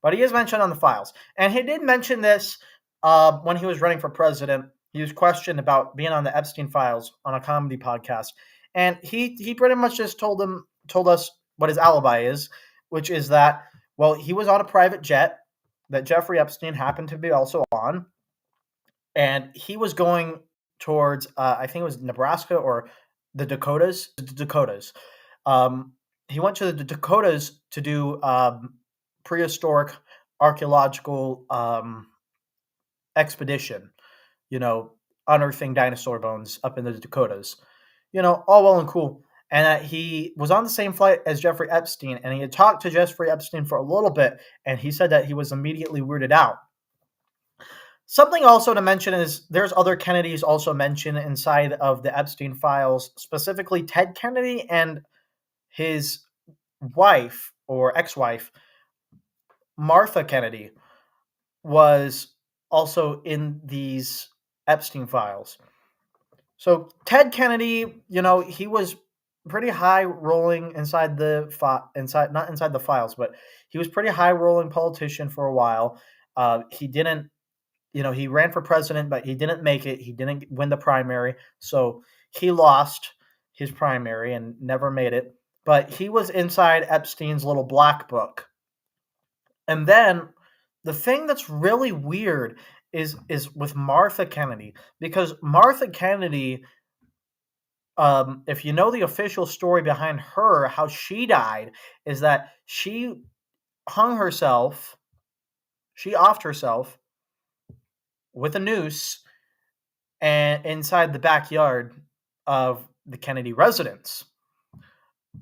But he is mentioned on the files. And he did mention this when he was running for president. He was questioned about being on the Epstein files on a comedy podcast. And he pretty much just told us what his alibi is, which is that, well, he was on a private jet that Jeffrey Epstein happened to be also on. And he was going towards, I think it was Nebraska or the Dakotas. He went to the Dakotas to do prehistoric archaeological expedition, unearthing dinosaur bones up in the Dakotas. All well and cool. And he was on the same flight as Jeffrey Epstein, and he had talked to Jeffrey Epstein for a little bit, and he said that he was immediately weirded out. Something also to mention is there's other Kennedys also mentioned inside of the Epstein files, specifically Ted Kennedy and his wife or ex-wife, Martha Kennedy, was also in these Epstein files. So Ted Kennedy, he was pretty high rolling inside not inside the files, but he was pretty high rolling politician for a while. He didn't, he ran for president, but he didn't make it. He didn't win the primary, so he lost his primary and never made it. But he was inside Epstein's little black book. And then the thing that's really weird is with Martha Kennedy, because Martha Kennedy, if you know the official story behind her, how she died, is that she offed herself with a noose and inside the backyard of the Kennedy residence.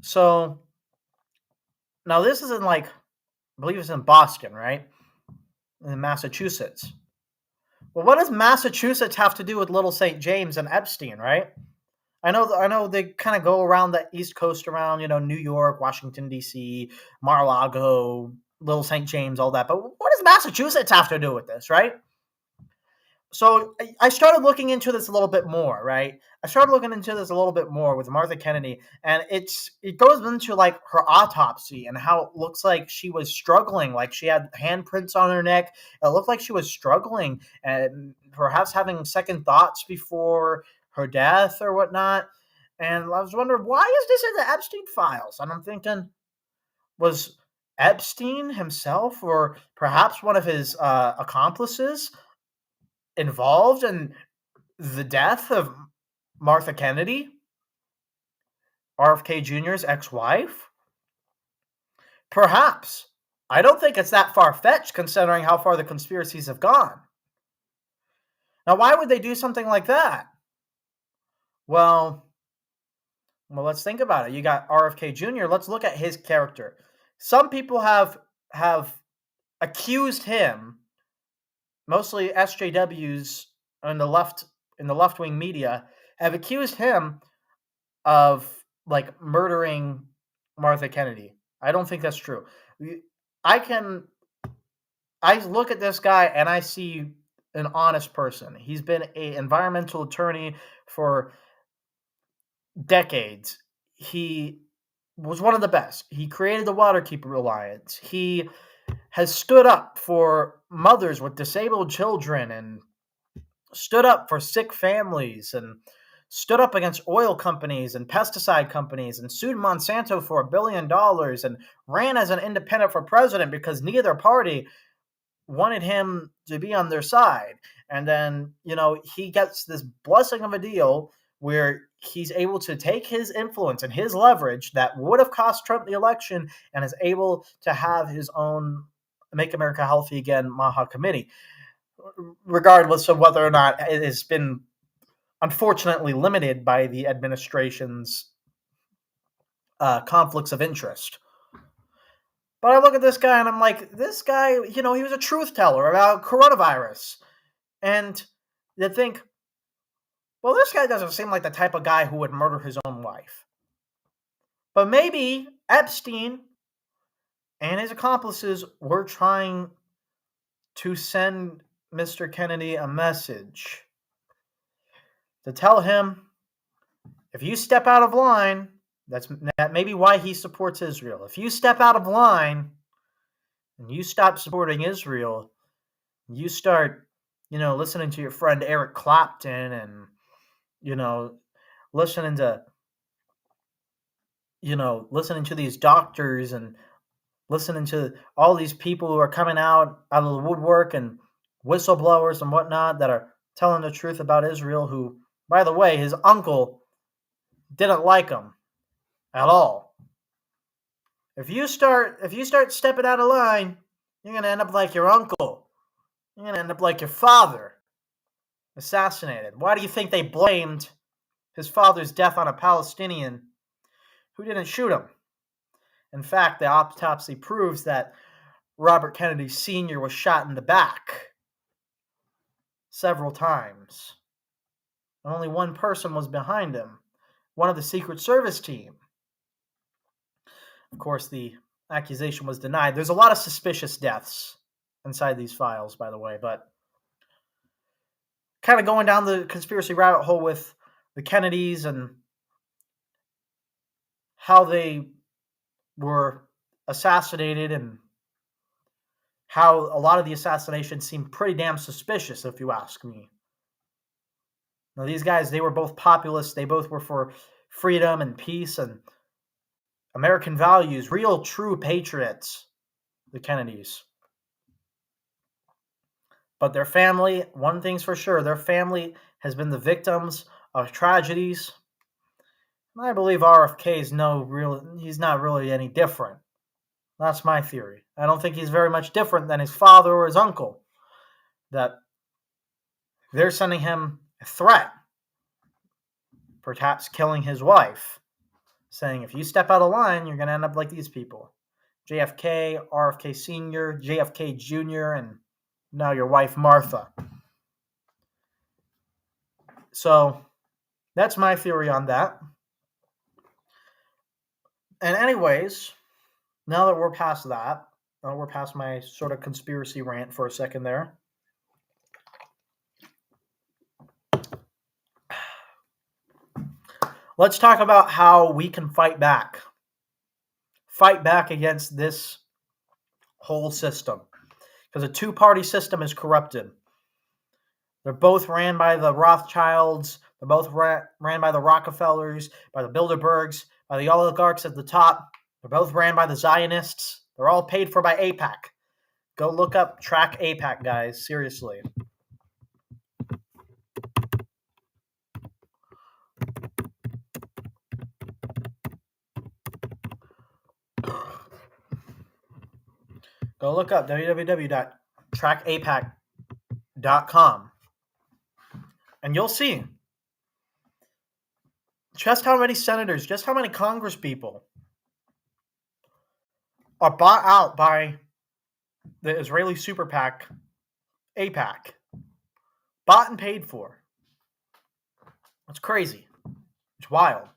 So now this is I believe it's in Boston, right? In Massachusetts. Well, what does Massachusetts have to do with Little St. James and Epstein, right? I know they kind of go around the East Coast, around, New York, Washington, D.C., Mar-a-Lago, Little St. James, all that. But what does Massachusetts have to do with this, right? So I started looking into this a little bit more, right? I started looking into this a little bit more with Martha Kennedy, and it goes into her autopsy and how it looks like she was struggling, like she had handprints on her neck. It looked like she was struggling and perhaps having second thoughts before her death or whatnot. And I was wondering, why is this in the Epstein files? And I'm thinking, was Epstein himself or perhaps one of his accomplices involved in the death of Martha Kennedy, RFK Jr.'s ex-wife? Perhaps. I don't think it's that far-fetched considering how far the conspiracies have gone. Now, why would they do something like that? Well, let's think about it. You got RFK Jr. Let's look at his character. Some people have accused him, mostly SJWs in the left-wing media, have accused him of murdering Martha Kennedy. I don't think that's true. I look at this guy and I see an honest person. He's been an environmental attorney for decades. He was one of the best. He created the Waterkeeper Alliance. He has stood up for mothers with disabled children and stood up for sick families and stood up against oil companies and pesticide companies and sued Monsanto for $1 billion and ran as an independent for president because neither party wanted him to be on their side. And then, he gets this blessing of a deal where he's able to take his influence and his leverage that would have cost Trump the election and is able to have his own Make America Healthy Again Maha committee. regardless of whether or not it has been unfortunately limited by the administration's conflicts of interest. But I look at this guy and I'm like, this guy, he was a truth teller about coronavirus. And you think, well, this guy doesn't seem like the type of guy who would murder his own wife. But maybe Epstein and his accomplices were trying to send Mr. Kennedy a message to tell him, if you step out of line, that may be why he supports Israel. If you step out of line and you stop supporting Israel, you start, listening to your friend Eric Clapton and, listening to these doctors and listening to all these people who are coming out of the woodwork and whistleblowers and whatnot that are telling the truth about Israel, who, by the way, his uncle didn't like him at all. If you start stepping out of line, you're going to end up like your uncle. You're going to end up like your father, assassinated. Why do you think they blamed his father's death on a Palestinian who didn't shoot him? In fact, the autopsy proves that Robert Kennedy Sr. was shot in the back several times. Only one person was behind him, one of the Secret Service team. Of course, the accusation was denied. There's a lot of suspicious deaths inside these files, by the way, but kind of going down the conspiracy rabbit hole with the Kennedys and how they were assassinated and how a lot of the assassinations seem pretty damn suspicious, if you ask me. Now, these guys, they were both populists. They both were for freedom and peace and American values, real, true patriots, the Kennedys. But their family, one thing's for sure, their family has been the victims of tragedies. And I believe RFK is he's not really any different. That's my theory. I don't think he's very much different than his father or his uncle. That they're sending him a threat, perhaps killing his wife, saying, if you step out of line, you're going to end up like these people. JFK, RFK Sr., JFK Jr., and now your wife, Martha. So that's my theory on that. And anyways, now that we're past that, we're past my sort of conspiracy rant for a second there. Let's talk about how we can fight back. Fight back against this whole system. Because a two-party system is corrupted. They're both ran by the Rothschilds. They're both ran by the Rockefellers, by the Bilderbergs, by the oligarchs at the top. They're both ran by the Zionists. They're all paid for by AIPAC. Go look up Track AIPAC, guys. Seriously. Go look up www.trackapac.com. And you'll see just how many senators, just how many congresspeople are bought out by the Israeli super PAC, AIPAC. Bought and paid for. It's crazy. It's wild.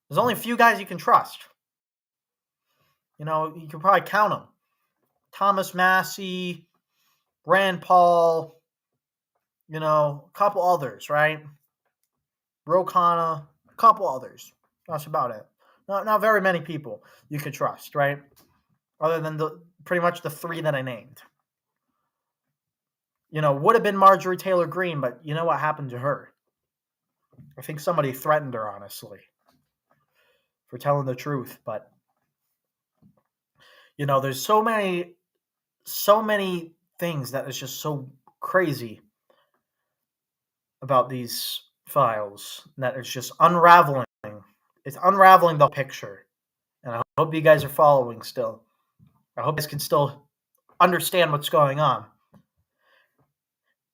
There's only a few guys you can trust. You can probably count them. Thomas Massey, Rand Paul, a couple others, right? Ro Khanna, a couple others. That's about it. Not very many people you could trust, right? Other than pretty much the three that I named. Would have been Marjorie Taylor Greene, but you know what happened to her? I think somebody threatened her, honestly, for telling the truth. But, there's so many things that is just so crazy about these files that it's just unraveling. It's unraveling the picture. And I hope you guys are following still. I hope you guys can still understand what's going on.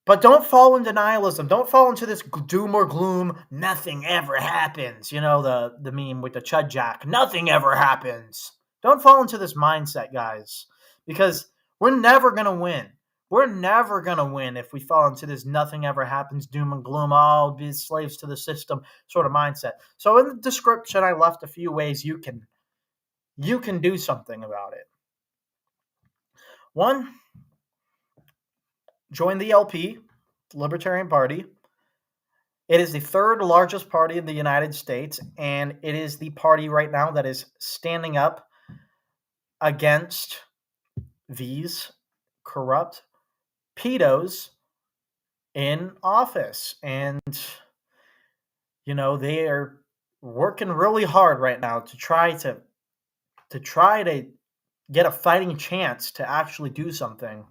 But don't fall into denialism. Don't fall into this doom or gloom. Nothing ever happens. You know, the meme with the Chud Jack. Nothing ever happens. Don't fall into this mindset, guys, because we're never going to win. We're never going to win if we fall into this nothing ever happens, doom and gloom, all be slaves to the system sort of mindset. So in the description, I left a few ways you can do something about it. One, join the LP, the Libertarian Party. It is the third largest party in the United States, and it is the party right now that is standing up against these corrupt pedos in office. And, you know, they are working really hard right now to try to get a fighting chance to actually do something.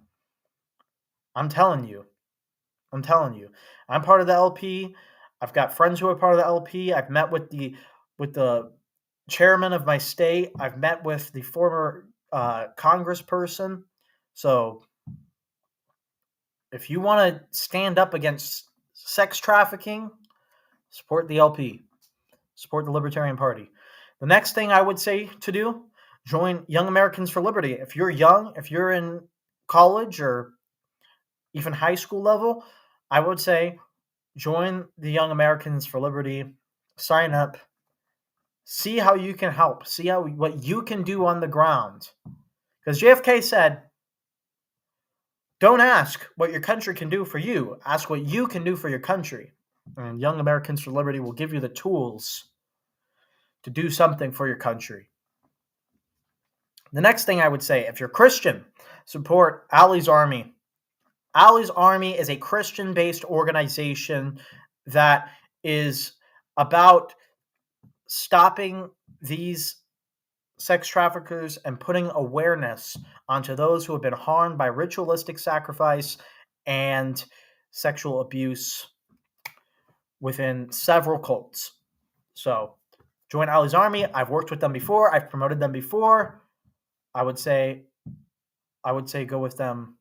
I'm telling you. I'm part of the LP. I've got friends who are part of the LP. I've met with the chairman of my state. I've met with the former congressperson. So if you want to stand up against sex trafficking, support the LP. Support the Libertarian Party. The next thing I would say to do, join Young Americans for Liberty. If you're young, if you're in college or even high school level, I would say join the Young Americans for Liberty. Sign up. See how you can help. See what you can do on the ground. Because JFK said, don't ask what your country can do for you. Ask what you can do for your country. And Young Americans for Liberty will give you the tools to do something for your country. The next thing I would say, if you're Christian, support Ali's Army. Ali's Army is a Christian-based organization that is about stopping these sex traffickers and putting awareness onto those who have been harmed by ritualistic sacrifice and sexual abuse within several cults. So join Ali's Army. I've worked with them before. I've promoted them before. I would say go with them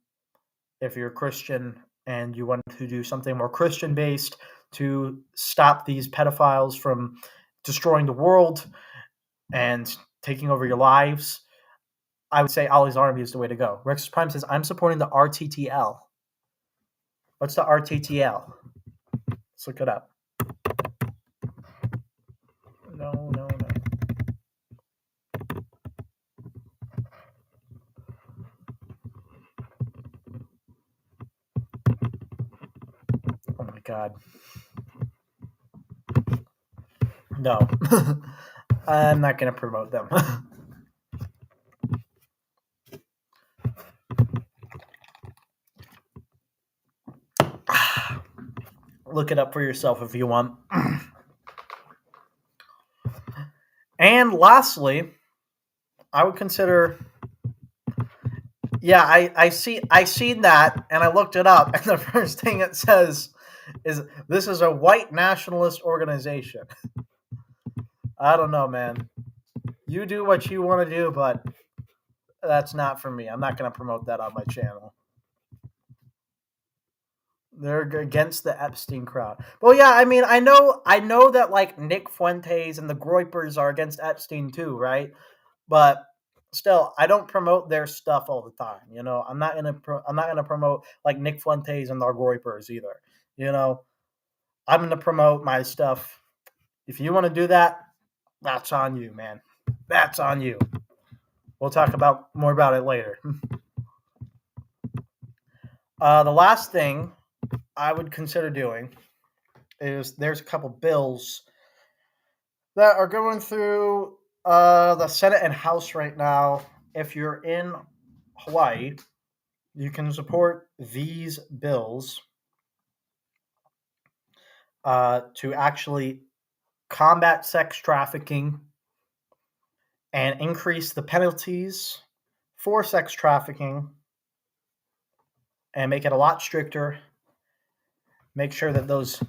if you're a Christian and you want to do something more Christian-based to stop these pedophiles from destroying the world and taking over your lives. I would say Ali's Army is the way to go. Rex Prime says, I'm supporting the RTTL. What's the RTTL? Let's look it up. No. Oh my God. No. I'm not going to promote them. Look it up for yourself if you want. And lastly, I would consider, I seen that and I looked it up, and the first thing it says is this is a white nationalist organization. I don't know, man. You do what you want to do, but that's not for me. I'm not going to promote that on my channel. They're against the Epstein crowd. Well, yeah, I mean, I know that like Nick Fuentes and the Groypers are against Epstein too, right? But still, I don't promote their stuff all the time. You know, I'm not gonna promote like Nick Fuentes and the Groypers either. You know, I'm gonna promote my stuff. If you want to do that, that's on you, man. That's on you. We'll talk more about it later. The last thing I would consider doing is there's a couple bills that are going through the Senate and House right now. If you're in Hawaii, you can support these bills to actually combat sex trafficking and increase the penalties for sex trafficking and make it a lot stricter. Make sure that those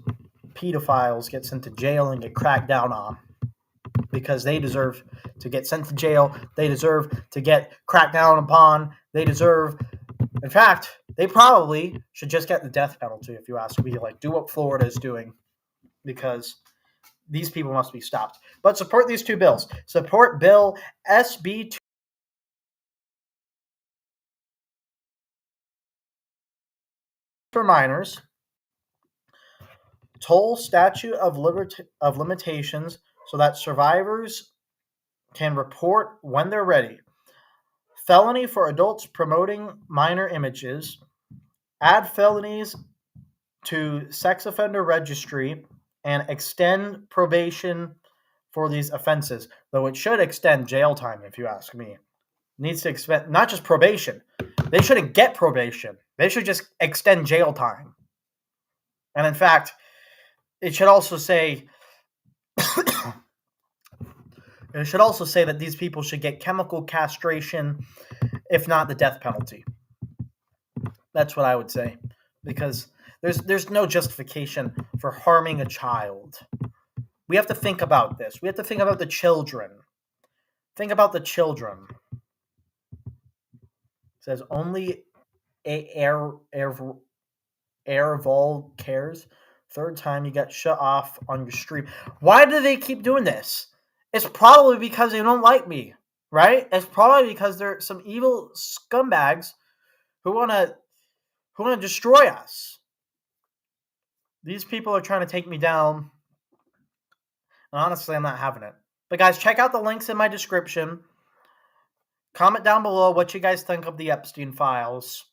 pedophiles get sent to jail and get cracked down on, because they deserve to get sent to jail. They deserve to get cracked down upon. They deserve They probably should just get the death penalty, if you ask me. Like, do what Florida is doing, because these people must be stopped. But support these two bills. Support Bill SB 2 for minors, toll statute of limitations so that survivors can report when they're ready, felony for adults promoting minor images, add felonies to sex offender registry, and extend probation for these offenses, though it should extend jail time, if you ask me. It needs to extend, not just probation. They shouldn't get probation. They should just extend jail time. And in fact, it should also say that these people should get chemical castration, if not the death penalty. That's what I would say, because there's no justification for harming a child. We have to think about this. We have to think about the children. Think about the children. It says only Airvol cares. Third time you got shut off on your stream. Why do they keep doing this? It's probably because they don't like me, right? It's probably because they're some evil scumbags who want to destroy us. These people are trying to take me down. And honestly, I'm not having it. But guys, check out the links in my description. Comment down below what you guys think of the Epstein files.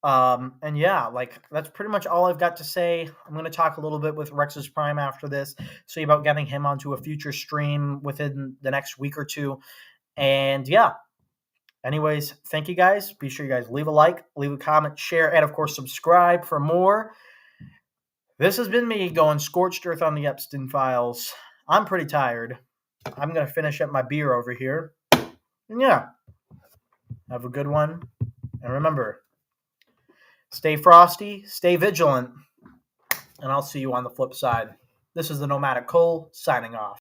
And yeah, like, that's pretty much all I've got to say. I'm going to talk a little bit with Rex's Prime after this, see about getting him onto a future stream within the next week or two. And yeah, anyways, thank you guys. Be sure you guys leave a like, leave a comment, share, and of course subscribe for more. This has been me going scorched earth on the Epstein files. I'm pretty tired. I'm going to finish up my beer over here. And yeah, have a good one. And remember, stay frosty, stay vigilant, and I'll see you on the flip side. This is the Nomadic Cole, signing off.